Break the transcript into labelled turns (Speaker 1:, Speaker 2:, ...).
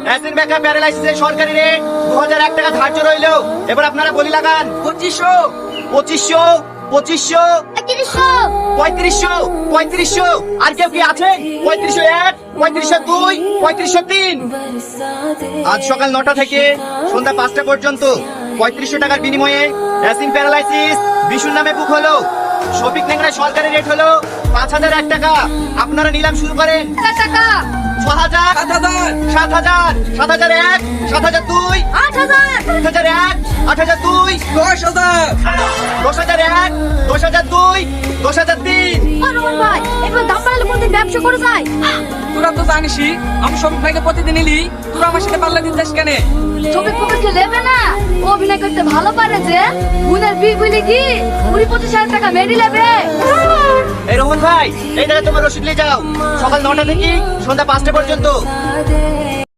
Speaker 1: Acid মেকা প্যারালাইসিসের সরকারি rate 2001 টাকা ধার্য রইলো। এবার আপনারা বলি লাগান।
Speaker 2: 2500
Speaker 1: 2500 2500 3500 3500 আর কেউ কি আছে? 3501 3502 3503। আজ সকাল 9টা থেকে সন্ধ্যা 5টা পর্যন্ত 3500 টাকার বিনিময়ে অ্যাসিড প্যারালাইসিস বিশুর নামে বুক হলো। শফিক নেংরায় সরকারি রেট হলো 5001 টাকা। আপনারা নিলাম শুরু করেন।
Speaker 3: টাকা
Speaker 1: 6000
Speaker 2: 7000
Speaker 1: 7000 7001 7002
Speaker 3: 8000
Speaker 1: 8001 8002
Speaker 2: 10000
Speaker 1: 10001 10002 10003।
Speaker 3: রোহন ভাই এবার দাম বাড়ালে প্রতিদিন ব্যবসা করে যায়।
Speaker 2: তোরা তো জানিসই আমি শফিক ভাইকে প্রতিদিন নিলি, তোরা আমার সাথে পাল্লা দিতে কেন?
Speaker 3: ছবি পকেটে নেবে না, ও অভিনয় করতে ভালো পারে যে উনার বিয়ে বলে কি 20-25 টাকা মেরে নেবে।
Speaker 1: এই রোহন ভাই, এই জায়গায় তোমার রসিদ নিয়ে যাও। সকাল 9টা থেকে সন্ধ্যা 5টা পর্যন্ত।